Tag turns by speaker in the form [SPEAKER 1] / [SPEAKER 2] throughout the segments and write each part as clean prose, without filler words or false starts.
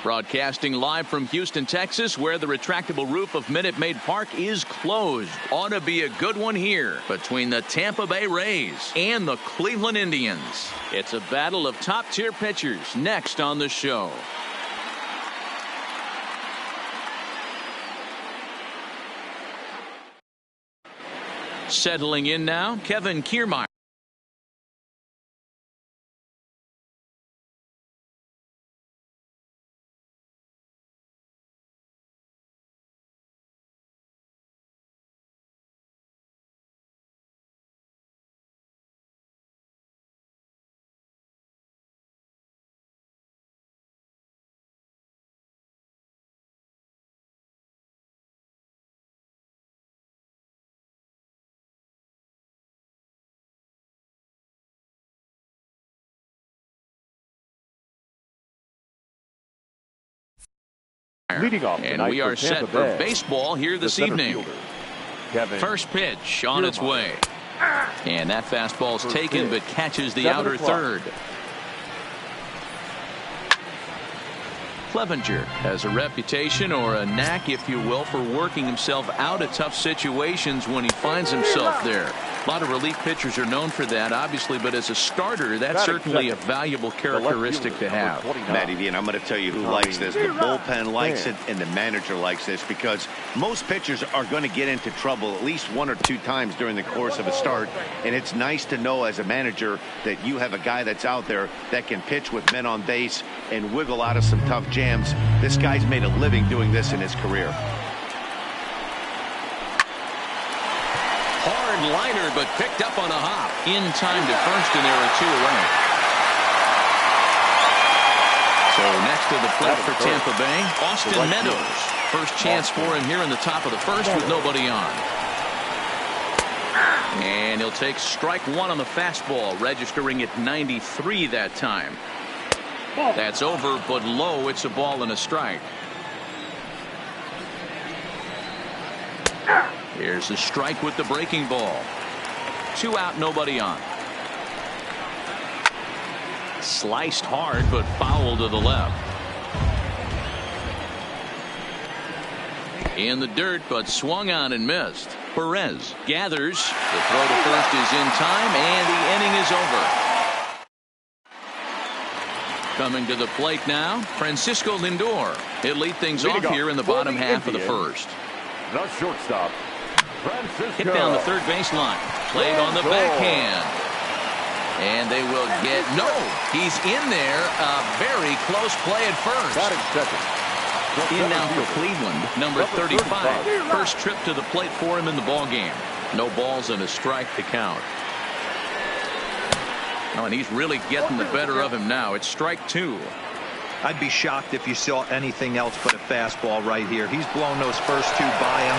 [SPEAKER 1] Broadcasting live from Houston, Texas, where the retractable roof of Minute Maid Park is closed. Ought to be a good one here between the Tampa Bay Rays and the Cleveland Indians. It's a battle of top-tier pitchers next on the show. Settling in now, Kevin Kiermaier. And we are set for baseball here this evening. First pitch on its way. And that fastball is taken but catches the outer third. Clevenger has a reputation, or a knack if you will, for working himself out of tough situations when he finds himself there. A lot of relief pitchers are known for that, obviously, but as a starter, that's certainly a valuable characteristic to have.
[SPEAKER 2] Matty V, and I'm going to tell you who likes this. The bullpen likes it, and the manager likes this, because most pitchers are going to get into trouble at least one or two times during the course of a start, and it's nice to know as a manager that you have a guy that's out there that can pitch with men on base and wiggle out of some tough jams. This guy's made a living doing this in his career.
[SPEAKER 1] Hard liner, but picked up on a hop. In time to first, and there are two away. So next to the plate for Tampa Bay, Austin Meadows. First chance for him here in the top of the first with nobody on. And he'll take strike one on the fastball, registering at 93 that time. That's over, but low. It's a ball and a strike. Here's a strike with the breaking ball. 2 out, nobody on. Sliced hard, but foul to the left. In the dirt, but swung on and missed. Perez gathers. The throw to first is in time, and the inning is over. Coming to the plate now, Francisco Lindor. He'll lead things off here in the bottom half of the first.
[SPEAKER 3] The shortstop, Francisco.
[SPEAKER 1] Hit down the third baseline. Played on the backhand. And they will get, no, he's in there. A very close play at first. In now for Cleveland, number 35. First trip to the plate for him in the ball game. No balls and a strike to count. Oh, and he's really getting the better of him now. It's strike 2.
[SPEAKER 4] I'd be shocked if you saw anything else but a fastball right here. He's blown those first 2 by him.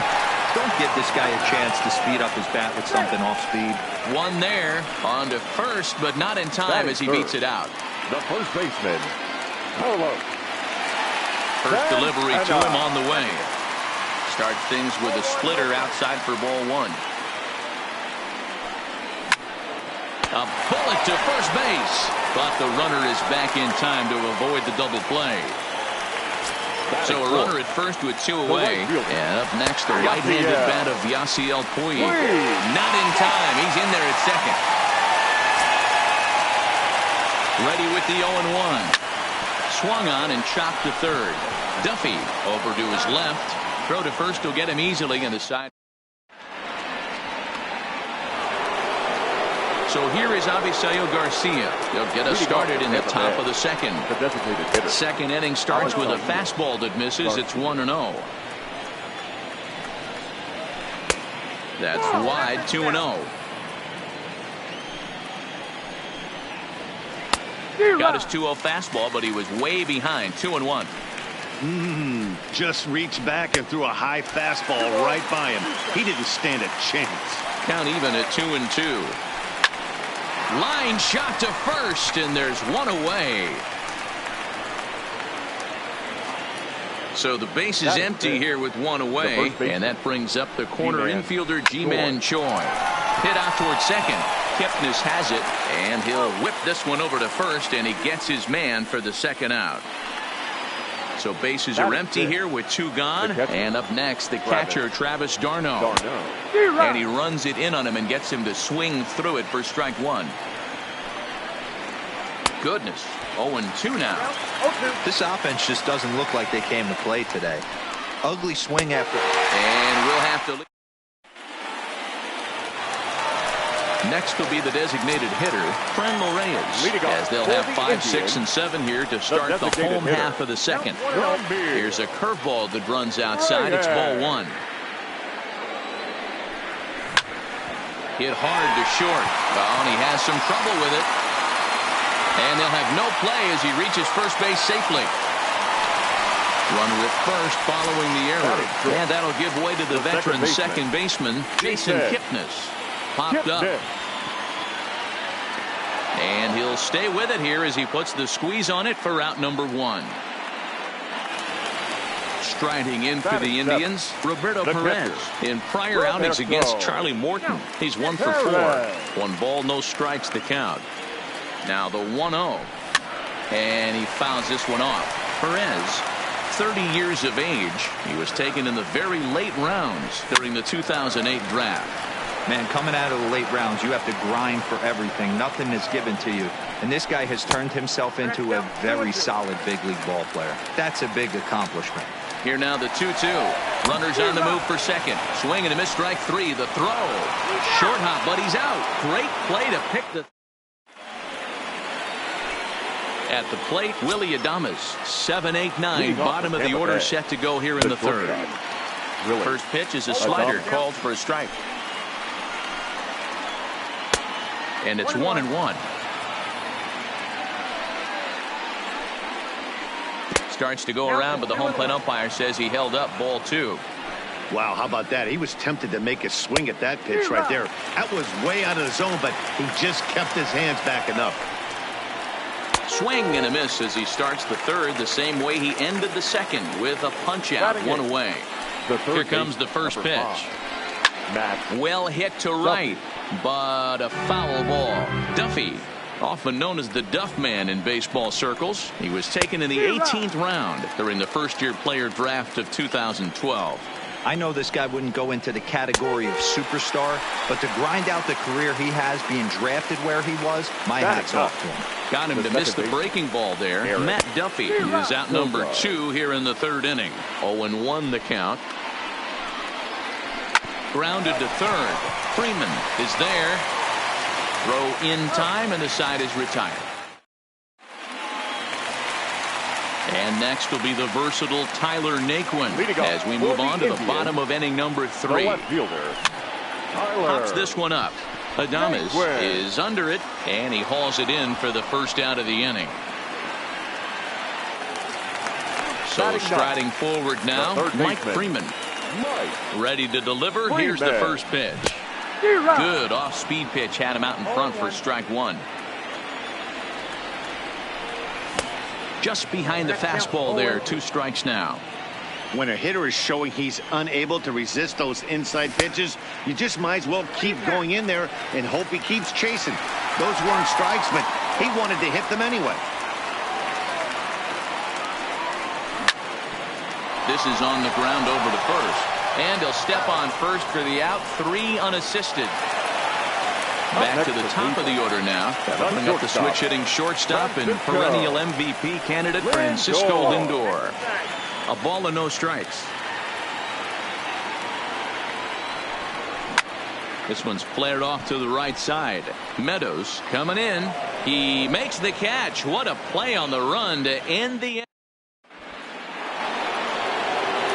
[SPEAKER 4] Don't give this guy a chance to speed up his bat with something off speed.
[SPEAKER 1] One there, on to first, but not in time as he beats it out.
[SPEAKER 3] The first baseman, Carlos.
[SPEAKER 1] First delivery to him on the way. Starts things with a splitter outside for ball 1. A bullet to first base, but the runner is back in time to avoid the double play. So a runner at first with 2 away. And up next, the right-handed bat of Yasiel Puig. Not in time. He's in there at second. Ready with the 0-1. Swung on and chopped to third. Duffy over to his left. Throw to first will get him easily in the side. So here is Avisail Garcia. They'll get us started in the top of the second. Second inning starts with a fastball that misses. It's 1-0. That's wide, 2-0. Got his 2-0 fastball, but he was way behind. 2-1.
[SPEAKER 2] Just reached back and threw a high fastball right by him. He didn't stand a chance.
[SPEAKER 1] Count even at 2-2. Line shot to first, and there's one away. So the base is empty here with one away, and that brings up the corner infielder Ji-Man Choi. Hit out toward second. Kipnis has it, and he'll whip this one over to first, and he gets his man for the second out. So bases are empty here with 2 gone. And up next, the catcher, Travis d'Arnaud. And he runs it in on him and gets him to swing through it for strike 1. Goodness. 0-2 now.
[SPEAKER 4] This offense just doesn't look like they came to play today. Ugly swing after.
[SPEAKER 1] And we'll have to. Next will be the designated hitter, Franmil Reyes, as they'll have 5, 6, and 7 here to start the home half of the second. Here's a curveball that runs outside. It's ball 1. Hit hard to short. Oh, and he has some trouble with it. And they'll have no play as he reaches first base safely. Runner at first following the error. And that'll give way to the veteran second baseman, Jason Kipnis. Popped up. And he'll stay with it here as he puts the squeeze on it for out number 1. Striding in for the Indians, Roberto Perez. In prior outings against Charlie Morton, he's 1 for 4. 1 ball, no strikes the count. Now the 1-0. And he fouls this one off. Perez, 30 years of age. He was taken in the very late rounds during the 2008 draft.
[SPEAKER 4] Man, coming out of the late rounds, you have to grind for everything. Nothing is given to you. And this guy has turned himself into a very solid big league ball player. That's a big accomplishment.
[SPEAKER 1] Here now the 2-2. Runners on the move for second. Swing and a miss, strike 3. The throw. Short hop, but he's out. Great play to pick the. At the plate, Willie Adames. 7-8-9. Bottom of the order set to go here in the third. First pitch is a slider called for a strike. And it's 1-1. Starts to go around, but the home plate umpire says he held up ball 2.
[SPEAKER 2] Wow, how about that? He was tempted to make a swing at that pitch right there. That was way out of the zone, but he just kept his hands back enough.
[SPEAKER 1] Swing and a miss as he starts the third the same way he ended the second with a punch out, 1 away. Here comes the first pitch. Well hit to right, but a foul ball. Duffy, often known as the Duff Man in baseball circles. He was taken in the 18th round during the first-year player draft of 2012.
[SPEAKER 4] I know this guy wouldn't go into the category of superstar, but to grind out the career he has being drafted where he was, my hat's off to him.
[SPEAKER 1] Got him to miss the breaking ball there. Matt Duffy is out number 2 here in the third inning. 0-1 the count. Grounded to third. Freeman is there. Throw in time, and the side is retired. And next will be the versatile Tyler Naquin as we move on to the bottom of inning number 3. Pops this one up. Adames is under it, and he hauls it in for the first out of the inning. So striding forward now, Mike Freeman. Ready to deliver. Here's the first pitch. Good off-speed pitch. Had him out in front for strike 1. Just behind the fastball there. 2 strikes now.
[SPEAKER 2] When a hitter is showing he's unable to resist those inside pitches, you just might as well keep going in there and hope he keeps chasing. Those weren't strikes, but he wanted to hit them anyway.
[SPEAKER 1] This is on the ground over to first. And he'll step on first for the out. 3 unassisted. Back to the top of the order now. Bring up the switch-hitting shortstop and perennial MVP candidate Francisco Lindor. A ball and no strikes. This one's flared off to the right side. Meadows coming in. He makes the catch. What a play on the run to end the inning.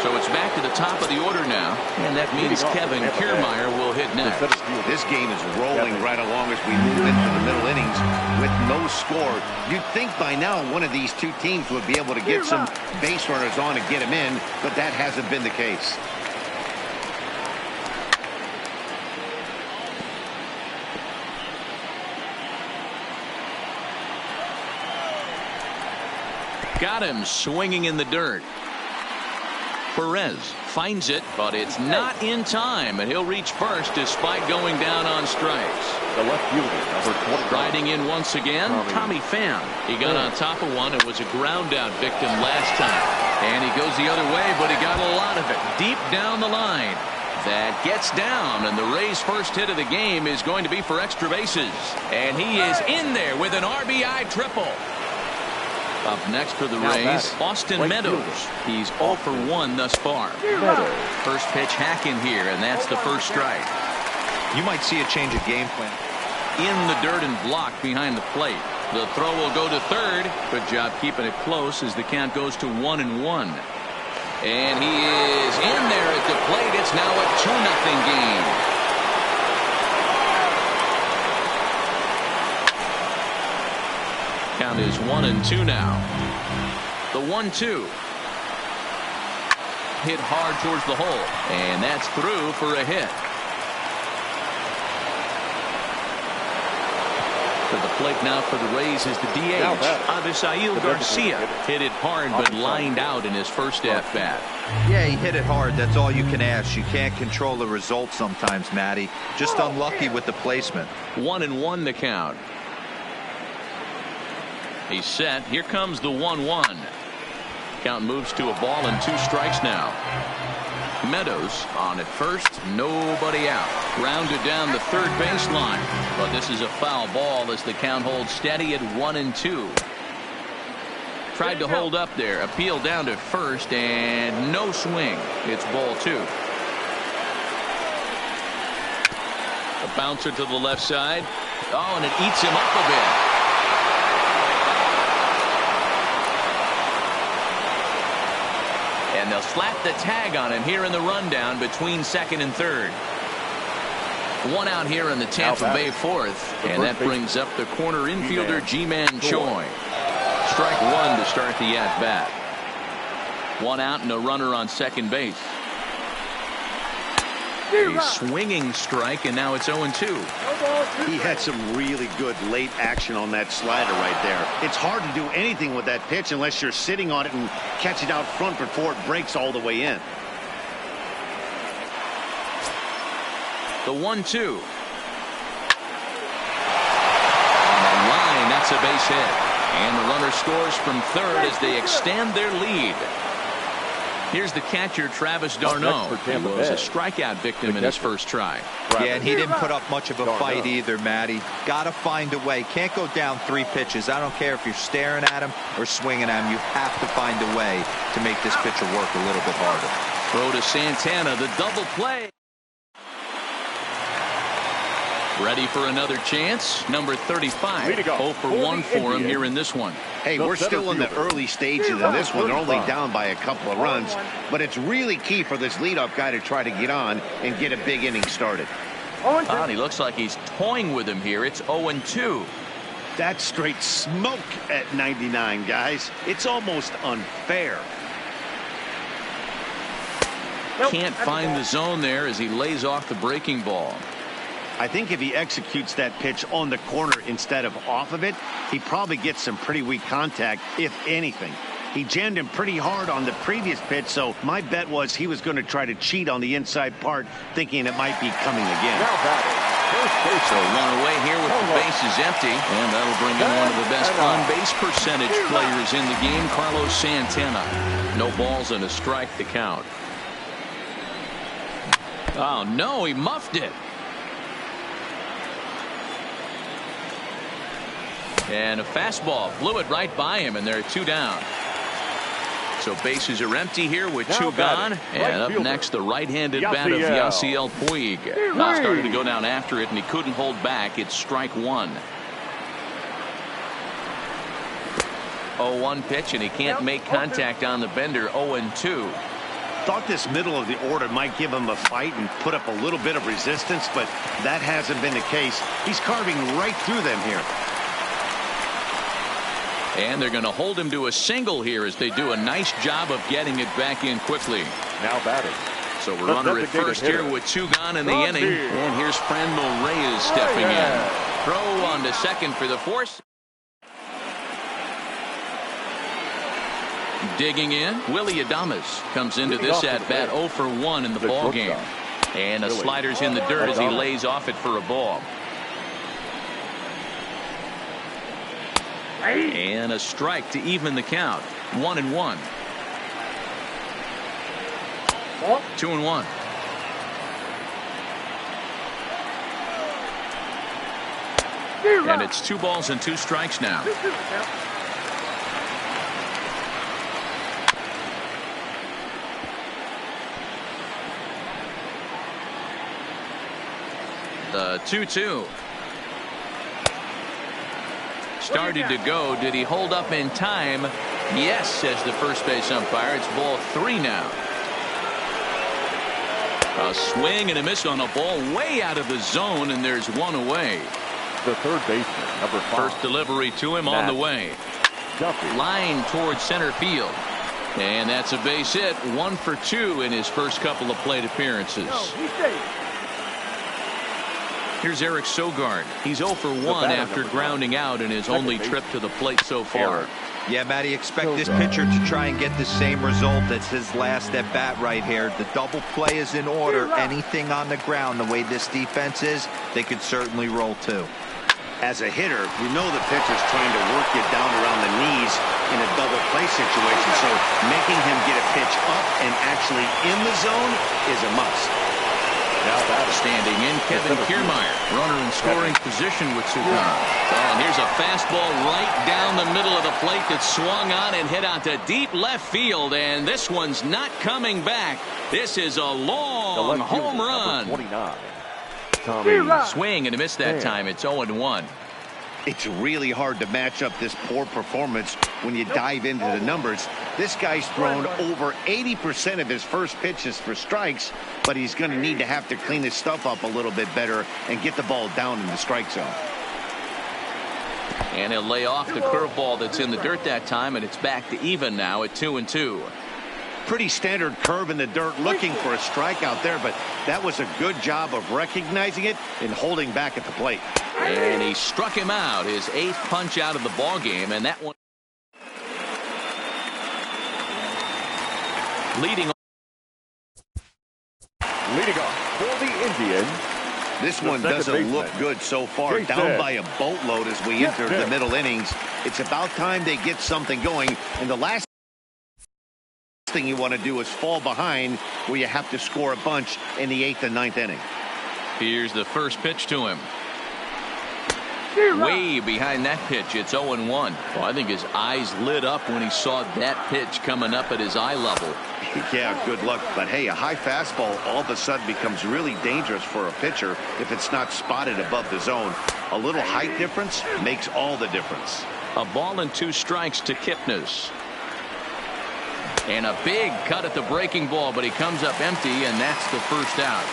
[SPEAKER 1] So it's back to the top of the order now, and that means Kevin Kiermaier will hit next.
[SPEAKER 2] This game is rolling right along as we move into the middle innings with no score. You'd think by now one of these two teams would be able to get some base runners on and get them in, but that hasn't been the case. Got him swinging in the dirt.
[SPEAKER 1] Perez finds it, but it's not in time, and he'll reach first despite going down on strikes.
[SPEAKER 3] The left fielder, number 20.
[SPEAKER 1] Riding in once again, Tommy Pham. He got on top of one and was a ground out victim last time. And he goes the other way, but he got a lot of it deep down the line. That gets down, and the Rays' first hit of the game is going to be for extra bases. And he is in there with an RBI triple. Up next for the Rays, Austin Meadows. He's 0 for 1 thus far. First pitch hack in here, and that's the first strike.
[SPEAKER 4] You might see a change of game plan.
[SPEAKER 1] In the dirt and blocked behind the plate. The throw will go to third. Good job keeping it close as the count goes to 1-1. And he is in there at the plate. It's now a 2-0 game. Count is 1-2 now. The 1-2. Hit hard towards the hole. And that's through for a hit. To the plate now for the Rays is the DH, Avisail Garcia. Hit it hard but lined out in his first at-bat.
[SPEAKER 4] Yeah, he hit it hard. That's all you can ask. You can't control the result sometimes, Matty. Just unlucky with the placement.
[SPEAKER 1] 1-1 the count. He's set. Here comes the 1-1. Count moves to a ball and 2 strikes now. Meadows on at first, nobody out. Grounded down the third baseline, but this is a foul ball as the count holds steady at 1-2. Tried to hold up there, appeal down to first, and no swing. It's ball 2. A bouncer to the left side. Oh, and it eats him up a bit. And they'll slap the tag on him here in the rundown between second and third. 1 out here in the Tampa Bay fourth, and that brings up the corner infielder Ji-Man Choi. Strike 1 to start the at-bat. 1 out and a runner on second base. A swinging strike, and now it's 0-2.
[SPEAKER 2] He had some really good late action on that slider right there. It's hard to do anything with that pitch unless you're sitting on it and catch it out front before it breaks all the way in.
[SPEAKER 1] The 1-2. On the line, that's a base hit. And the runner scores from third as they extend their lead. Here's the catcher, Travis d'Arnaud. He was a strikeout victim in his first try.
[SPEAKER 4] Yeah, and he didn't put up much of a fight either, Matty. Got to find a way. Can't go down 3 pitches. I don't care if you're staring at him or swinging at him. You have to find a way to make this pitcher work a little bit harder.
[SPEAKER 1] Throw to Santana, the double play. Ready for another chance. Number 35. 0 for 1 for him here in this one.
[SPEAKER 2] Hey, we're still in the early stages of this one. They're only down by a couple of runs, but it's really key for this leadoff guy to try to get on and get a big inning started.
[SPEAKER 1] He looks like he's toying with him here. It's 0-2.
[SPEAKER 2] That's straight smoke at 99, guys. It's almost unfair.
[SPEAKER 1] Can't find the zone there as he lays off the breaking ball.
[SPEAKER 2] I think if he executes that pitch on the corner instead of off of it, he probably gets some pretty weak contact, if anything. He jammed him pretty hard on the previous pitch, so my bet was he was going to try to cheat on the inside part, thinking it might be coming again.
[SPEAKER 1] So 1 away here with the bases empty, and that'll bring in one of the best on-base percentage players in the game, Carlos Santana. No balls and a strike to count. Oh, no, he muffed it. And a fastball flew it right by him, and there are 2 down. So bases are empty here with 2 gone. And up next, the right-handed bat of Yasiel Puig. Started to go down after it, and he couldn't hold back. It's strike 1. 0-1 pitch, and he can't make contact on the bender. 0-2.
[SPEAKER 2] Thought this middle of the order might give him a fight and put up a little bit of resistance, but that hasn't been the case. He's carving right through them here.
[SPEAKER 1] And they're going to hold him to a single here as they do a nice job of getting it back in quickly.
[SPEAKER 3] Now batting.
[SPEAKER 1] So we're runner at first here with 2 gone in the inning. And here's Franmil Reyes stepping in. Throw on to second for the force. Digging in, Willie Adames comes into this at-bat 0 for 1 in the ball game. And a slider's in the dirt as he lays off it for a ball. And a strike to even the count. 1-1. 2-1. And it's 2 balls and 2 strikes now. The 2-2. Started to go. Did he hold up in time? Yes, says the first base umpire. It's ball 3 now. A swing and a miss on a ball way out of the zone, and there's 1 away.
[SPEAKER 3] The third baseman, number 5.
[SPEAKER 1] First delivery to him on the way. Line towards center field. And that's a base hit. 1 for 2 in his first couple of plate appearances. Here's Eric Sogard. He's 0 for 1 after grounding out in his only trip to the plate so far.
[SPEAKER 4] Yeah, Matty, expect this pitcher to try and get the same result as his last at bat right here. The double play is in order. Anything on the ground, the way this defense is, they could certainly roll too.
[SPEAKER 2] As a hitter, you know the pitcher's trying to work you down around the knees in a double play situation, so making him get a pitch up and actually in the zone is a must.
[SPEAKER 1] Standing in, Kevin Kiermaier, runner in scoring position with Sukan. And here's a fastball right down the middle of the plate that swung on and hit out to deep left field, and this one's not coming back. This is a long home run.
[SPEAKER 3] 29.
[SPEAKER 1] Swing and a miss that time. It's 0-1.
[SPEAKER 2] It's really hard to match up this poor performance when you dive into the numbers. This guy's thrown over 80% of his first pitches for strikes, but he's going to need to have to clean his stuff up a little bit better and get the ball down in the strike zone.
[SPEAKER 1] And he'll lay off the curveball that's in the dirt that time, and it's back to even now at 2-2.
[SPEAKER 2] Pretty standard curve in the dirt, looking for a strikeout there, but that was a good job of recognizing it and holding back at the plate.
[SPEAKER 1] And he struck him out, his 8th punch out of the ball game, and that one leading
[SPEAKER 3] off for the Indians.
[SPEAKER 2] This one doesn't look good so far. Down by a boatload as we enter the middle innings. It's about time they get something going, and the last thing you want to do is fall behind where you have to score a bunch in the 8th and 9th inning.
[SPEAKER 1] Here's the first pitch to him. Way behind that pitch. It's 0-1. Well, I think his eyes lit up when he saw that pitch coming up at his eye level.
[SPEAKER 2] Yeah, good luck. But hey, a high fastball all of a sudden becomes really dangerous for a pitcher if it's not spotted above the zone. A little height difference makes all the difference.
[SPEAKER 1] A ball and 2 strikes to Kipnis. And a big cut at the breaking ball, but he comes up empty, and that's the first out.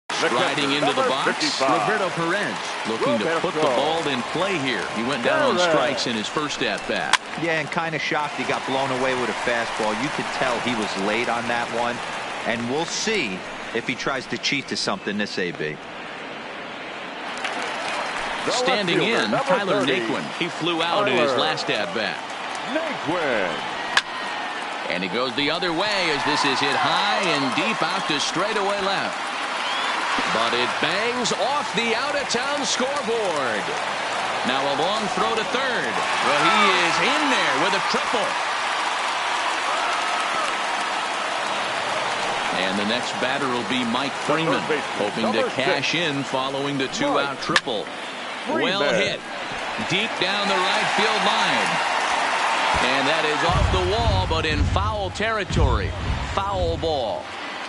[SPEAKER 1] Striding into the box, Roberto Perez looking to put the ball in play here. He went down on strikes in his first at-bat.
[SPEAKER 4] Yeah, and kind of shocked he got blown away with a fastball. You could tell he was late on that one, and we'll see if he tries to cheat to something this AB.
[SPEAKER 1] Standing in, Tyler Naquin. He flew out in his last at-bat. And he goes the other way as this is hit high and deep out to straightaway left. But it bangs off the out-of-town scoreboard. Now a long throw to third. Well, he is in there with a triple. And the next batter will be Mike Freeman, hoping to cash in following the 2-out triple. Well hit. Deep down the right field line. And that is off the wall, but in foul territory. Foul ball.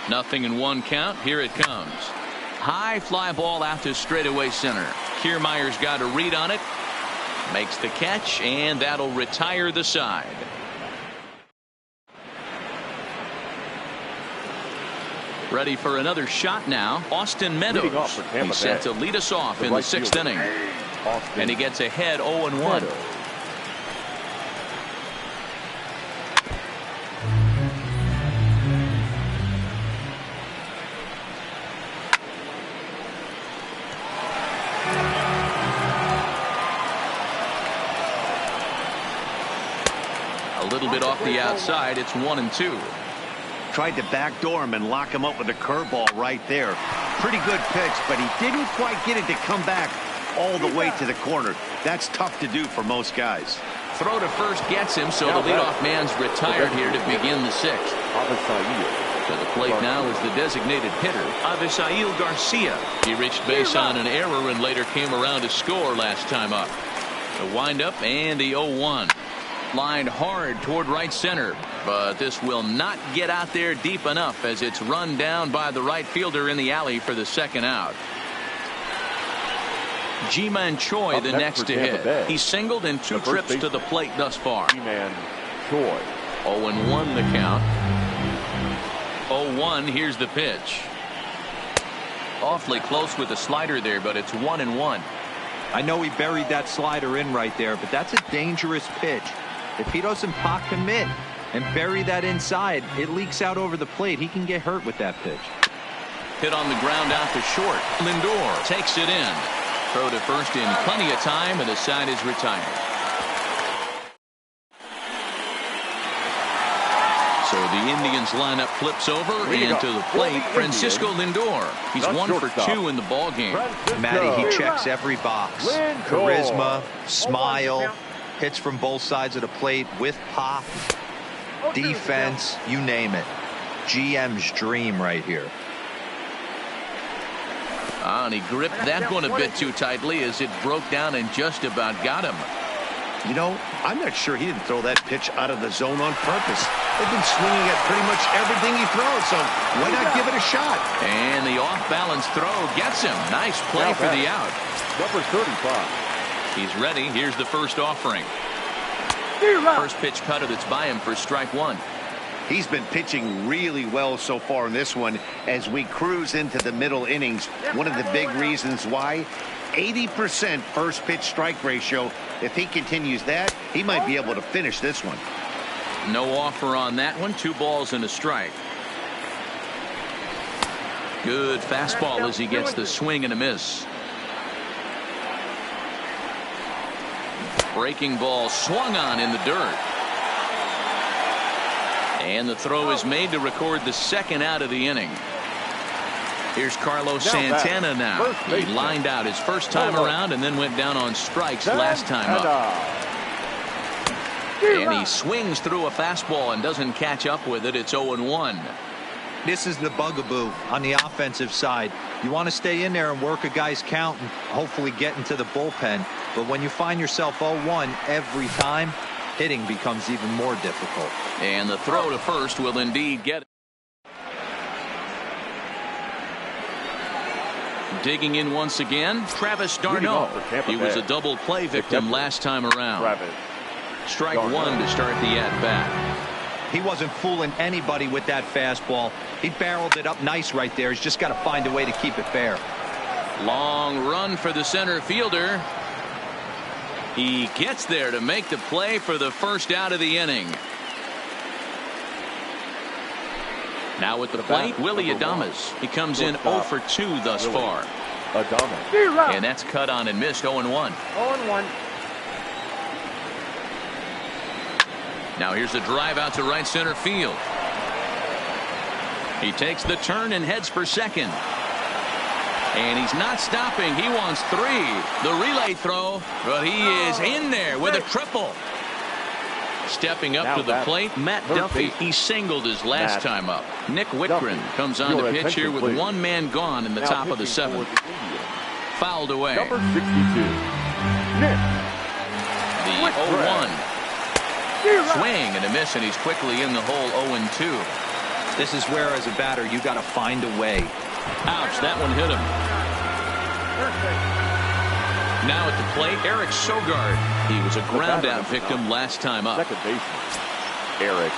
[SPEAKER 1] 0-1 count. Here it comes. High fly ball out to straightaway center. Kiermaier's got a read on it. Makes the catch, and that'll retire the side. Ready for another shot now. Austin Meadows. He's set to lead us off in the 6th inning. And he gets ahead 0-1. little bit off the outside. It's 1-2.
[SPEAKER 2] Tried to backdoor him and lock him up with a curveball right there. Pretty good pitch, but he didn't quite get it to come back all the way to the corner. That's tough to do for most guys.
[SPEAKER 1] Throw to first gets him, so the leadoff man's retired here to begin the sixth. To the plate now is the designated hitter, Avisail Garcia. He reached base on an error and later came around to score last time up. The windup and the 0-1. Lined hard toward right center, but this will not get out there deep enough as it's run down by the right fielder in the alley for the second out. Ji-Man Choi the next to hit. He singled in 2 trips to the plate thus far.
[SPEAKER 3] Ji-Man Choi.
[SPEAKER 1] 0-1 the count. 0-1, here's the pitch. Awfully close with the slider there, but it's 1-1.
[SPEAKER 4] I know he buried that slider in right there, but that's a dangerous pitch. If he doesn't pop commit and bury that inside, it leaks out over the plate. He can get hurt with that pitch.
[SPEAKER 1] Hit on the ground out to short. Lindor takes it in. Throw to first in plenty of time, and the side is retired. So the Indians lineup flips over and to the plate, Francisco Lindor. He's 1 for 2 in the ballgame.
[SPEAKER 4] Matty, he checks every box. Charisma, smile, hits from both sides of the plate with pop, defense, you name it. GM's dream right here.
[SPEAKER 1] And he gripped that one a bit too tightly as it broke down and just about got him.
[SPEAKER 2] You know, I'm not sure he didn't throw that pitch out of the zone on purpose. They've been swinging at pretty much everything he throws, so why not give it a shot?
[SPEAKER 1] And the off-balance throw gets him. Nice play for the out.
[SPEAKER 3] Number 35.
[SPEAKER 1] He's ready. Here's the first offering. First pitch cutter that's by him for strike 1.
[SPEAKER 2] He's been pitching really well so far in this one as we cruise into the middle innings. One of the big reasons why, 80% first pitch strike ratio. If he continues that, he might be able to finish this one.
[SPEAKER 1] No offer on that one. 2 balls and a strike. Good fastball as he gets the swing and a miss. Breaking ball swung on in the dirt. And the throw is made to record the second out of the inning. Here's Carlos Santana now. He lined out his first time around and then went down on strikes last time up. And he swings through a fastball and doesn't catch up with it. It's 0-1.
[SPEAKER 4] This is the bugaboo on the offensive side. You want to stay in there and work a guy's count and hopefully get into the bullpen. But when you find yourself 0-1 every time, hitting becomes even more difficult.
[SPEAKER 1] And the throw to first will indeed get it. Digging in once again, Travis d'Arnaud. He was a double play victim last time around. Strike 1 to start the at-bat.
[SPEAKER 4] He wasn't fooling anybody with that fastball. He barreled it up nice right there. He's just got to find a way to keep it fair.
[SPEAKER 1] Long run for the center fielder. He gets there to make the play for the first out of the inning. Now at the plate, Willie Adames. He comes in 0 for 2 thus far. And that's cut on and missed. 0-1.
[SPEAKER 5] 0-1.
[SPEAKER 1] Now here's a drive out to right center field. He takes the turn and heads for second. And he's not stopping. He wants 3. The relay throw, but he is in there with a triple. Stepping up to the plate, Matt Duffy. He singled his last time up. Nick Whitgren comes on to pitch here with 1 man gone in the top of the 7th. Fouled away.
[SPEAKER 3] Number 62. Nick.
[SPEAKER 1] The 0-1. Swing and a miss, and he's quickly in the hole. 0-2.
[SPEAKER 4] This is where, as a batter, you got to find a way.
[SPEAKER 1] Ouch, that one hit him. Now at the plate, Eric Sogard. He was a ground out victim last time up.
[SPEAKER 3] Second baseman, Eric.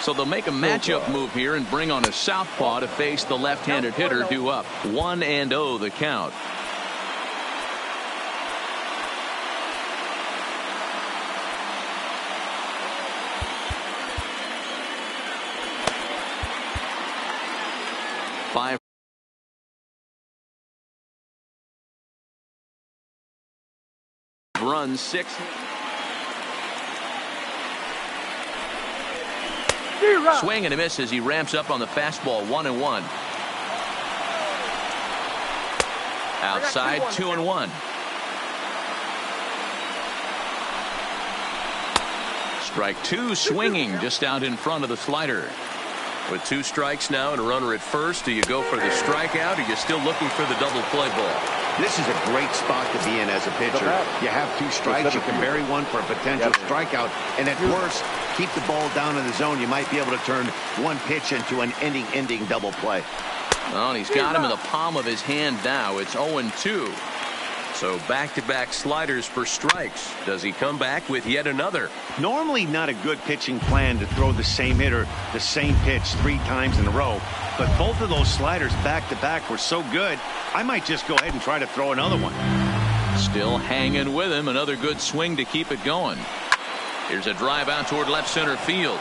[SPEAKER 1] So they'll make a matchup move here and bring on a southpaw to face the left-handed hitter due up. 1-0 the count. Five runs, 6. Swing and a miss as he ramps up on the fastball. 1-1. Outside, 2-1. Strike two, swinging just out in front of the slider.
[SPEAKER 5] With 2 strikes now and a runner at first, do you go for the strikeout, or are you still looking for the double play ball?
[SPEAKER 2] This is a great spot to be in as a pitcher. You have 2 strikes, you can bury one for a potential strikeout, and at worst, keep the ball down in the zone. You might be able to turn one pitch into an ending double play.
[SPEAKER 1] Well, he's got him in the palm of his hand now. It's 0-2.
[SPEAKER 5] So back-to-back sliders for strikes. Does he come back with yet another?
[SPEAKER 2] Normally not a good pitching plan to throw the same hitter the same pitch 3 times in a row, but both of those sliders back-to-back were so good, I might just go ahead and try to throw another one.
[SPEAKER 1] Still hanging with him. Another good swing to keep it going. Here's a drive out toward left center field.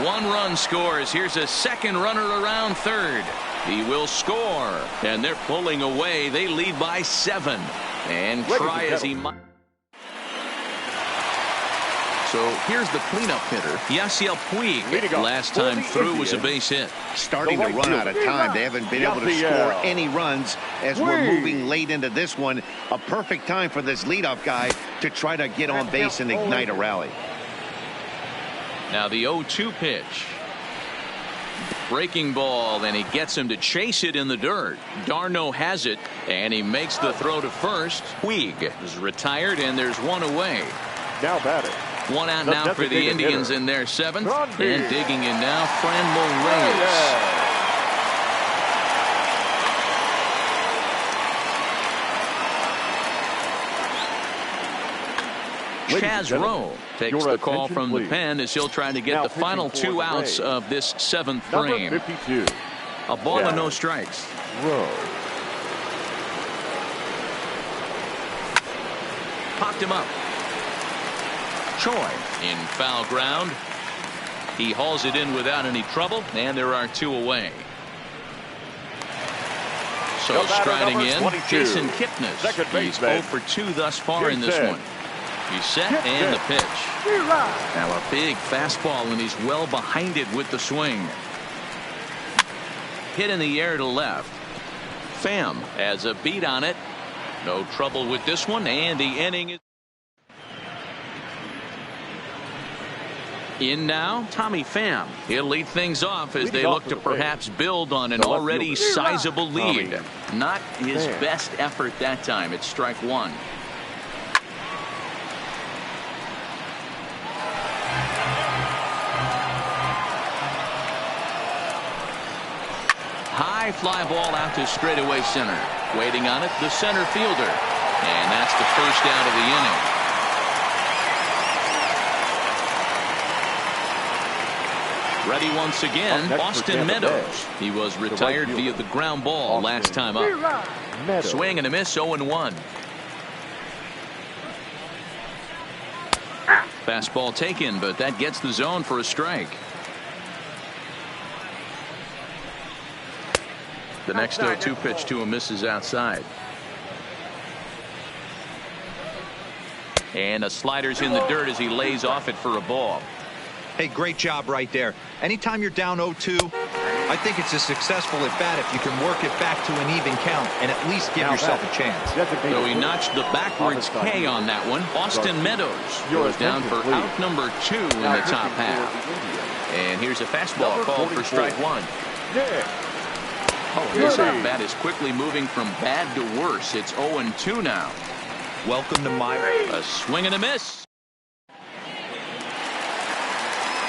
[SPEAKER 1] 1 run scores. Here's a second runner around third. He will score, and they're pulling away. They lead by 7, and try as he might. So here's the cleanup hitter, Yasiel Puig. Last time through was a base hit.
[SPEAKER 2] Starting to run out of time. They haven't been able to score any runs as we're moving late into this one. A perfect time for this leadoff guy to try to get on base and ignite a rally.
[SPEAKER 1] Now the 0-2 pitch. Breaking ball, and he gets him to chase it in the dirt. Darno has it, and he makes the throw to first. Puig is retired, and there's 1 away.
[SPEAKER 3] Now batting.
[SPEAKER 1] 1 out now for the Indians in their 7th. And digging in now, Franmil Reyes. Chaz Rowe takes the call from the pen as he'll try to get the final 2 outs of this 7th frame.
[SPEAKER 3] 52.
[SPEAKER 1] A ball and no strikes.
[SPEAKER 3] Rowe.
[SPEAKER 1] Popped him up. Choi in foul ground. He hauls it in without any trouble, and there are 2 away. So striding in, Jason Kipnis. He's 0 for 2 thus far in this one. He's set, and the pitch. Now a big fastball, and he's well behind it with the swing. Hit in the air to left. Pham has a beat on it. No trouble with this one, and the inning is in now. Tommy Pham. He'll lead things off as they look to perhaps build on an already sizable lead. Not his best effort that time. It's strike 1. High fly ball out to straightaway center. Waiting on it, the center fielder. And that's the first out of the inning. Ready once again, Austin Meadows. He was retired via the ground ball last time up. Swing and a miss, 0-1. Fastball taken, but that gets the zone for a strike. The next 0-2 pitch to him misses outside. And a slider's in the dirt as he lays off it for a ball.
[SPEAKER 4] Hey, great job right there. Anytime you're down 0-2, I think it's a successful at bat if you can work it back to an even count and at least give yourself a chance.
[SPEAKER 1] So he notched the backwards K on that one. Austin Meadows goes down for out number 2 in the top half. And here's a fastball called for strike 1. Oh, this bat is quickly moving from bad to worse. It's 0-2 now.
[SPEAKER 4] Welcome to my...
[SPEAKER 1] A swing and a miss.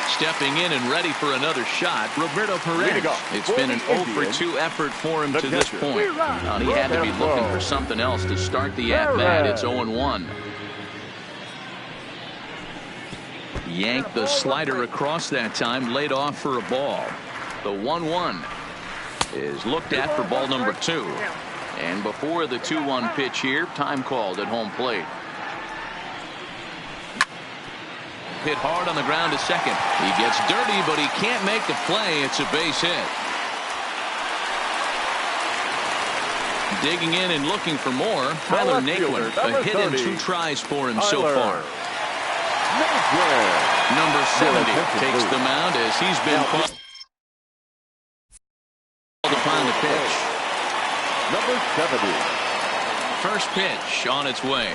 [SPEAKER 1] Stepping in and ready for another shot, Roberto Perez. It's been an 0 for 2 effort for him to this point. He had to be looking for something else to start the at-bat. It's 0-1. Yanked the slider across that time, laid off for a ball. The 1-1 is looked at for ball number 2. And before the 2-1 pitch here, time called at home plate. Hit hard on the ground to second. He gets dirty, but he can't make the play. It's a base hit. Digging in and looking for more, Tyler Naquin. A hit and 2 tries for him so far. Number 70 takes the mound as he's been called upon the pitch.
[SPEAKER 3] Number 70.
[SPEAKER 1] First pitch on its way.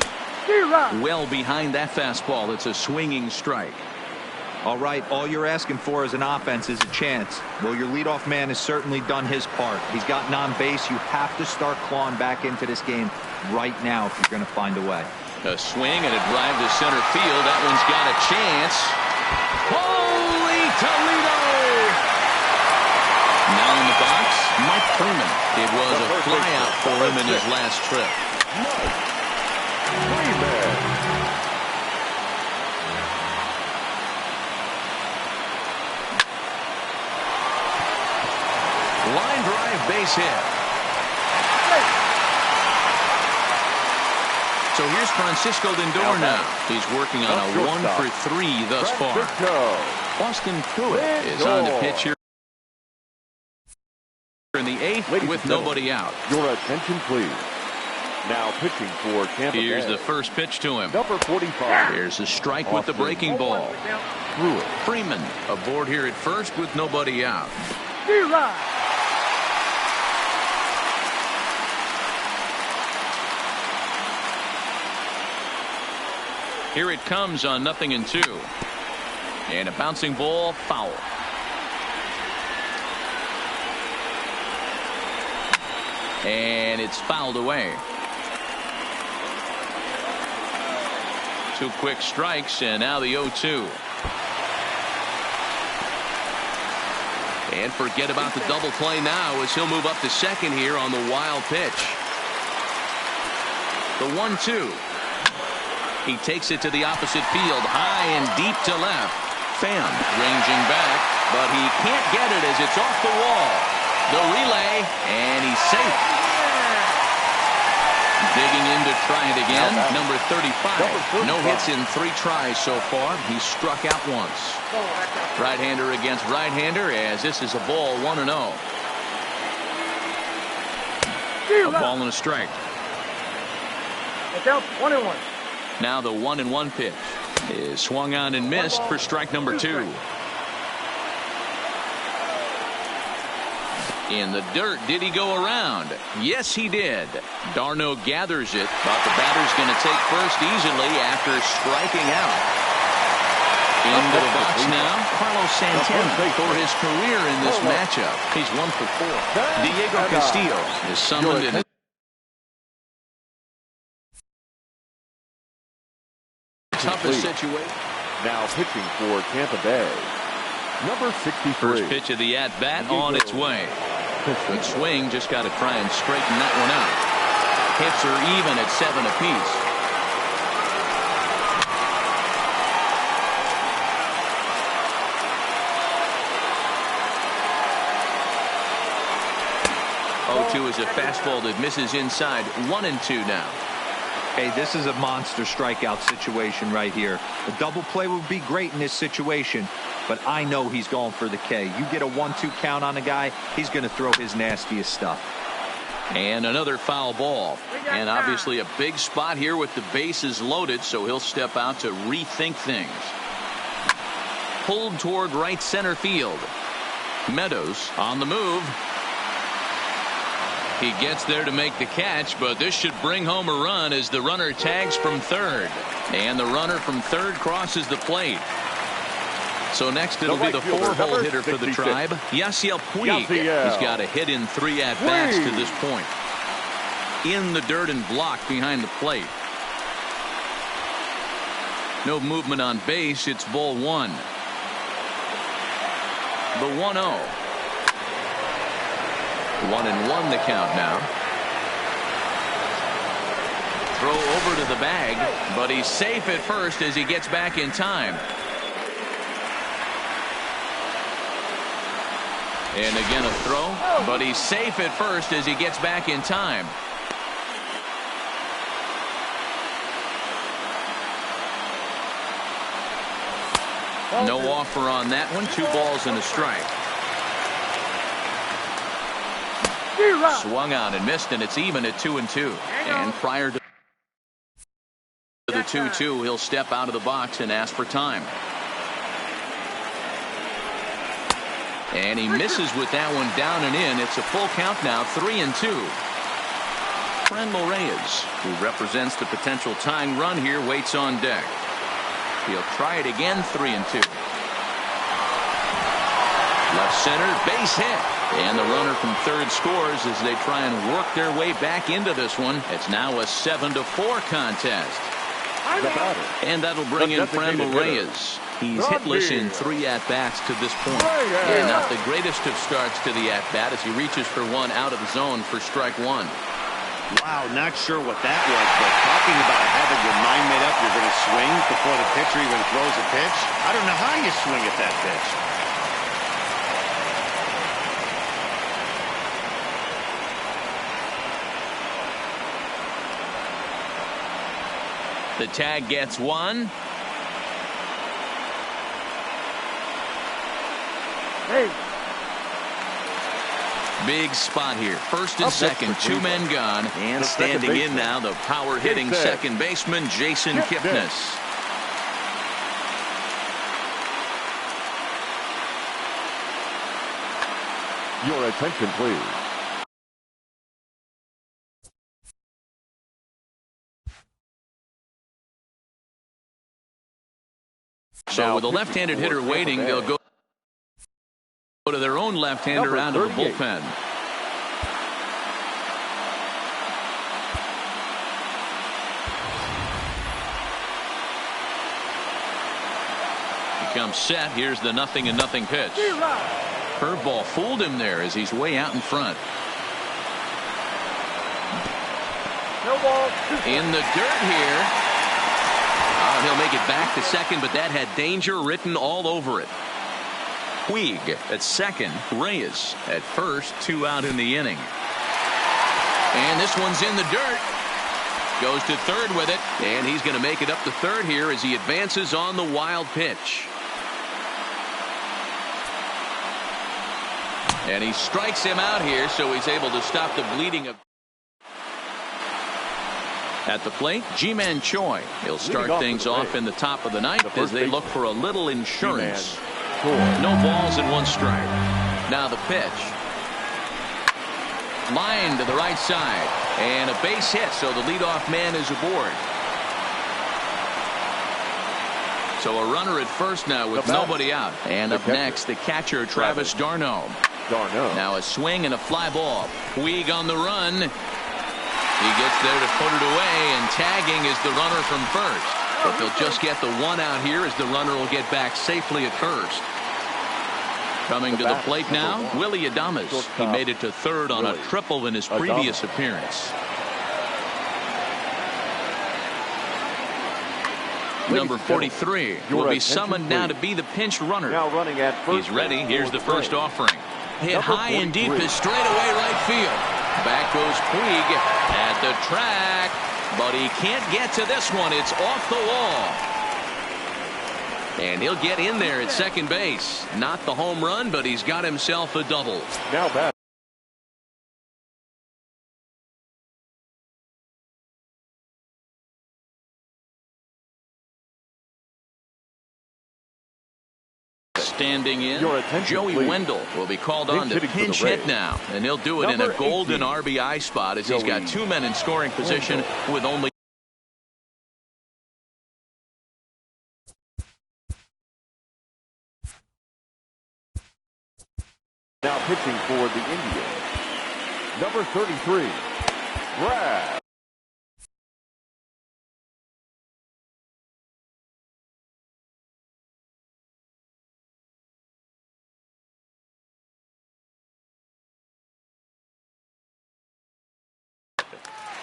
[SPEAKER 1] Well behind that fastball. It's a swinging strike.
[SPEAKER 4] All right, all you're asking for as an offense is a chance. Well, your leadoff man has certainly done his part. He's gotten on base. You have to start clawing back into this game right now if you're going to find a way.
[SPEAKER 1] A swing and a drive to center field. That one's got a chance. Holy Toledo! Now in the box, Mike Freeman. It was a flyout for him in his last trip. Line drive, base hit. So here's Francisco Lindor now. He's working on a 1-for-3 thus far. Austin Pruitt is on the pitch here in the 8th with nobody out.
[SPEAKER 3] Your attention, please. Now pitching for Tampa Bay.
[SPEAKER 1] Here's the first pitch to him.
[SPEAKER 3] Number 45.
[SPEAKER 1] Here's the strike with the breaking ball. Freeman aboard here at first with nobody out. Here it comes on 0-2. And a bouncing ball, foul. And it's fouled away. 2 quick strikes, and now the 0-2. And forget about the double play now as he'll move up to second here on the wild pitch. The 1-2. He takes it to the opposite field, high and deep to left. Pham ranging back, but he can't get it as it's off the wall. The relay, and he's safe. Digging in to try it again, number 35. No hits in 3 tries so far. He struck out once. Right-hander against right-hander as this is a ball 1-0. A ball and a strike. Now the 1-1 pitch is swung on and missed for strike number 2. In the dirt, did he go around? Yes, he did. Darno gathers it, but the batter's going to take first easily after striking out. Into the box now, Carlos Santana for his career in this matchup. He's 1 for 4. Diego Castillo is summoned in. Toughest situation.
[SPEAKER 3] Now pitching for Tampa Bay. Number 63.
[SPEAKER 1] First pitch of the at-bat on its way. Good swing, just got to try and straighten that one out. Hits are even at 7 apiece. Oh, 0-2 is a fastball that misses inside. 1-2 now.
[SPEAKER 4] Hey, this is a monster strikeout situation right here. A double play would be great in this situation, but I know he's going for the K. You get a 1-2 count on a guy, he's going to throw his nastiest stuff.
[SPEAKER 1] And another foul ball. And obviously a big spot here with the bases loaded, so he'll step out to rethink things. Pulled toward right center field. Meadows on the move. He gets there to make the catch, but this should bring home a run as the runner tags from third. And the runner from third crosses the plate. So next it'll be the 4-hole hitter for the Tribe, Yasiel Puig. He's got a hit in 3 at-bats to this point. In the dirt and blocked behind the plate. No movement on base. It's ball 1. The 1-0. 1-1 the count now. Throw over to the bag, but he's safe at first as he gets back in time. And again a throw, but he's safe at first as he gets back in time. No offer on that one. 2 balls and a strike. Swung on and missed, and it's even at 2-2. And prior to the 2-2. He'll step out of the box and ask for time. And he misses with that one down and in. It's a full count now, 3-2. Franmil Reyes, who represents the potential tying run here, waits on deck. He'll try it again, 3-2. Left center, base hit. And the runner from third scores as they try and work their way back into this one. It's now a 7-4 contest. And that'll bring in Franmil Reyes. He's hitless in 3 at-bats to this point. And not the greatest of starts to the at-bat as he reaches for one out of the zone for strike one.
[SPEAKER 2] Wow, not sure what that was, but talking about having your mind made up, you're going to swing before the pitcher even throws a pitch. I don't know how you swing at that pitch.
[SPEAKER 1] The tag gets one.
[SPEAKER 3] Hey.
[SPEAKER 1] Big spot here. First and second, 2 men gone. And standing in now, the power-hitting second baseman, Jason Kipnis.
[SPEAKER 3] Your attention, please.
[SPEAKER 1] So with a left-handed hitter waiting, they'll go to their own left-hander out of the bullpen. He comes set. Here's the 0-0 pitch. Curveball fooled him there as he's way out in front. In the dirt here. He'll make it back to second, but that had danger written all over it. Puig at second, Reyes at first, 2 out in the inning. And this one's in the dirt. Goes to third with it, and he's going to make it up to third here as he advances on the wild pitch. And he strikes him out here, so he's able to stop the bleeding of. At the plate, Ji-Man Choi. He'll start things off in the top of the ninth as they look for a little insurance. No balls and 1 strike. Now the pitch. Line to the right side. And a base hit, so the leadoff man is aboard. So a runner at first now with nobody out. And up next, the catcher, Travis d'Arnaud. Now a swing and a fly ball. Puig on the run. He gets there to put it away, and tagging is the runner from first. But they'll just get the 1 out here as the runner will get back safely at first. Coming to the plate now, Willy Adames. He made it to third on a triple in his previous appearance. Number 43 will be summoned now to be the pinch runner. He's ready. Here's the first offering. Hit high and deep is straight away right field. Back goes Puig at the track, but he can't get to this one. It's off the wall. And he'll get in there at second base. Not the home run, but he's got himself a double.
[SPEAKER 3] Now back.
[SPEAKER 1] Standing in, Joey Wendell will be called on to pinch hit now, and he'll do it in a golden RBI spot as he's got 2 men in scoring position with only.
[SPEAKER 3] Now pitching for the Indians, number 33, Brad.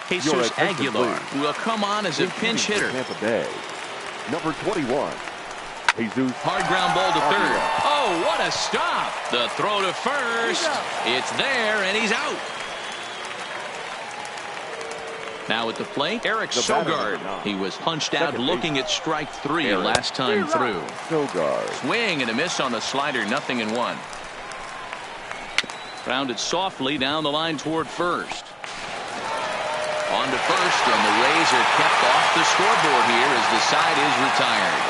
[SPEAKER 1] Jesus Aguilar will come on as a pinch hitter.
[SPEAKER 3] Tampa Bay, number 21, Jesus.
[SPEAKER 1] Hard ground ball to third. Oh, what a stop. The throw to first. It's there, and he's out. Now at the plate, Eric Sogard. He was punched out looking at strike 3 last time through. Swing and a miss on the slider, 0-1. Grounded softly down the line toward first. On to first, and the Rays are kept off the scoreboard here as the side is retired.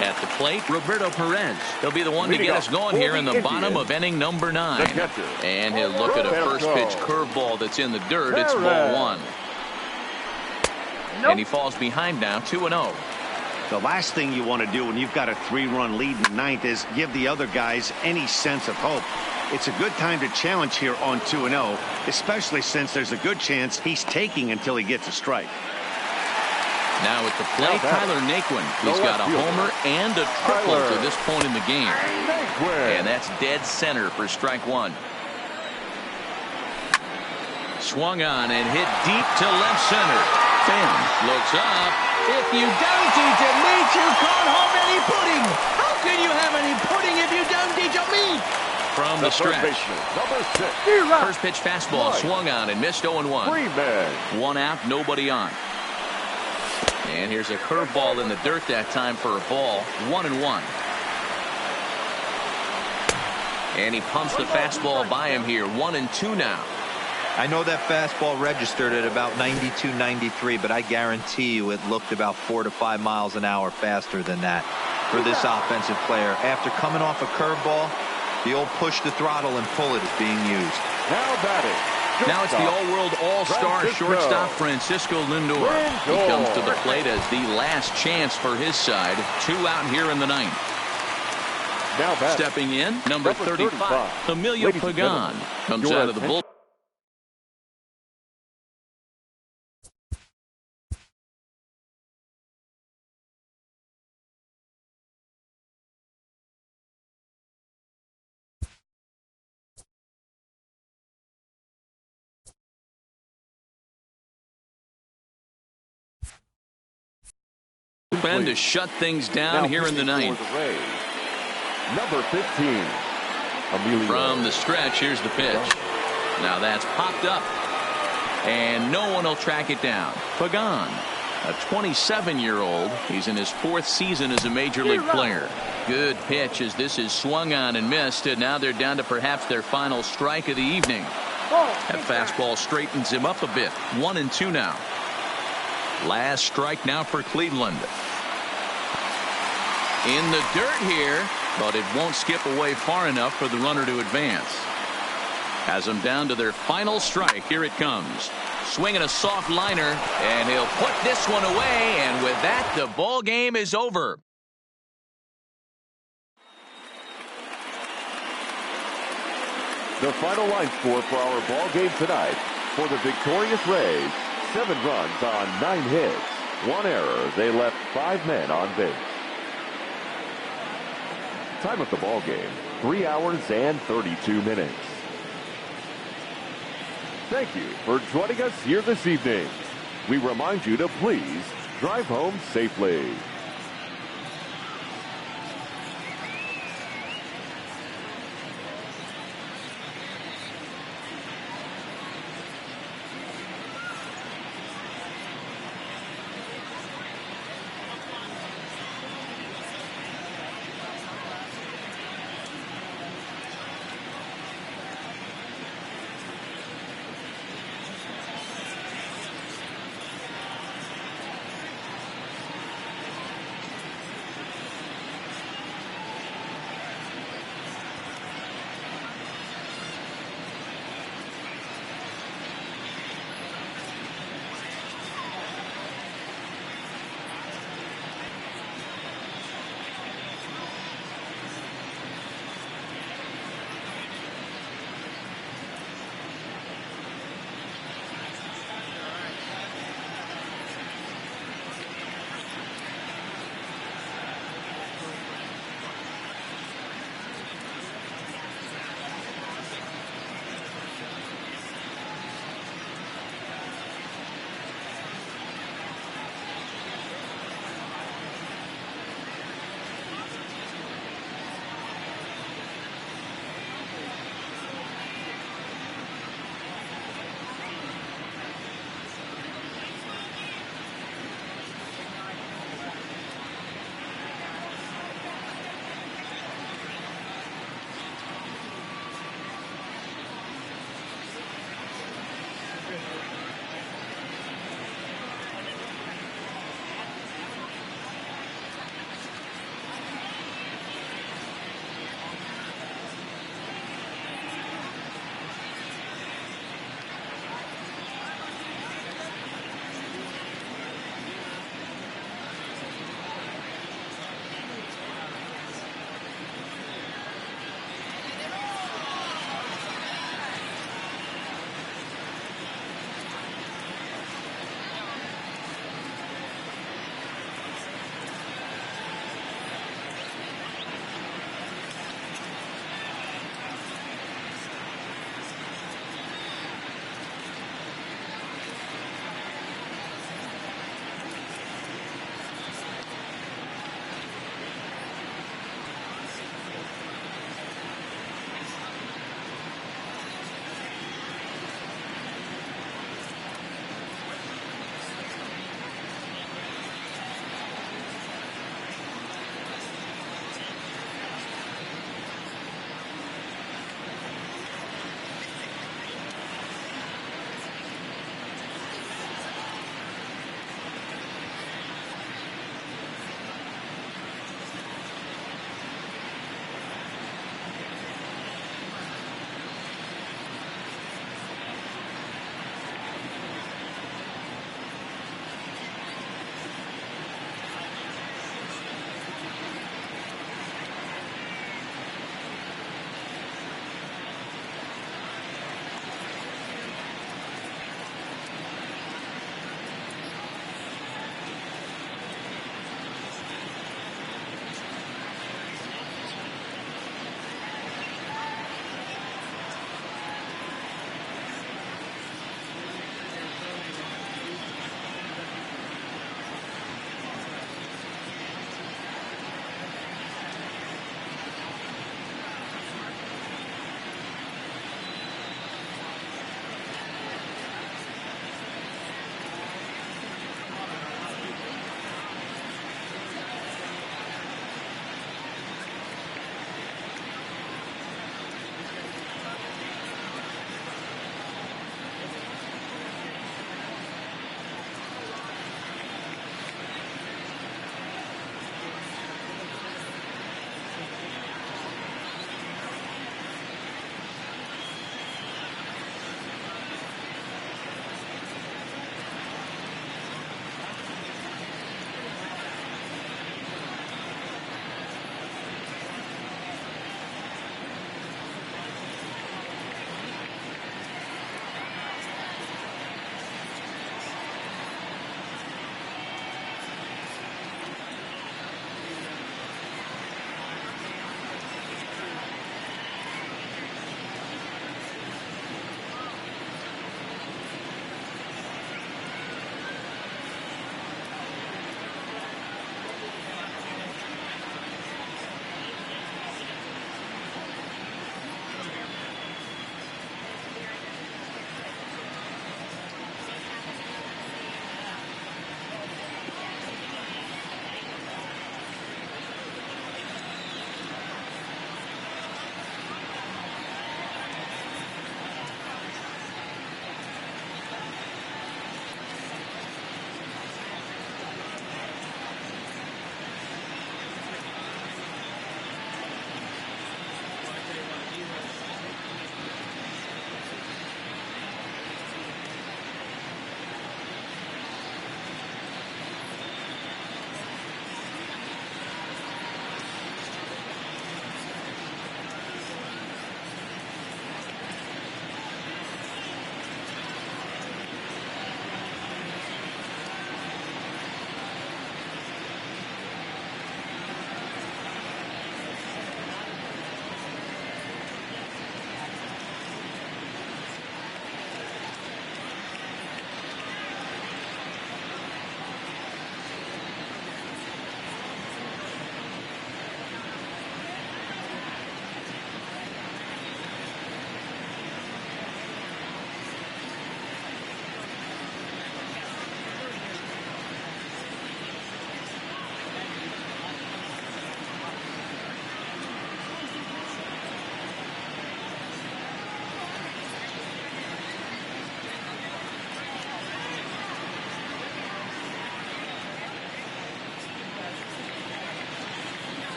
[SPEAKER 1] At the plate, Roberto Perez. He'll be the one to get us going here in the bottom of inning number 9. And he'll look at a first pitch curveball that's in the dirt. It's ball 1. And he falls behind now, 2-0.
[SPEAKER 2] The last thing you want to do when you've got a 3-run lead in the 9th is give the other guys any sense of hope. It's a good time to challenge here on 2-0, especially since there's a good chance he's taking until he gets a strike.
[SPEAKER 1] Now at the plate, Tyler Naquin. He's got a homer and a triple to this point in the game. And that's dead center for strike 1. Swung on and hit deep to left center. Fan looks up. If you don't eat your meat, you can't have any pudding. How can you have any pudding if you don't eat your meat? From the stretch. First pitch fastball swung on and missed 0-1. 1 out, nobody on. And here's a curveball in the dirt that time for a ball. 1-1. And he pumps the fastball by him here. 1-2 now.
[SPEAKER 4] I know that fastball registered at about 92, 93, but I guarantee you it looked about 4 to 5 miles an hour faster than that for this offensive player. After coming off a curveball, the old push the throttle and pull it is being used.
[SPEAKER 3] Now batting.
[SPEAKER 1] Now it's the all-world all-star shortstop Francisco Lindor. He comes to the plate as the last chance for his side. 2 out here in the 9th.
[SPEAKER 3] Now
[SPEAKER 1] stepping in, number 35, Emilio Pagan, comes out of the bullpen. To shut things down here in the 9th.
[SPEAKER 3] Number 15.
[SPEAKER 1] From the stretch, here's the pitch. Now that's popped up. And no one will track it down. Pagan, a 27-year-old. He's in his 4th season as a major league player. Good pitch as this is swung on and missed. And now they're down to perhaps their final strike of the evening. That fastball straightens him up a bit. 1-2 now. Last strike now for Cleveland. In the dirt here, but it won't skip away far enough for the runner to advance. Has them down to their final strike. Here it comes. Swinging a soft liner, and he'll put this one away, and with that, the ball game is over.
[SPEAKER 3] The final line score for our ball game tonight. For the victorious Rays, 7 runs on 9 hits. 1 error. They left 5 men on base. Time of the ball game, 3 hours and 32 minutes. Thank you for joining us here this evening. We remind you to please drive home safely.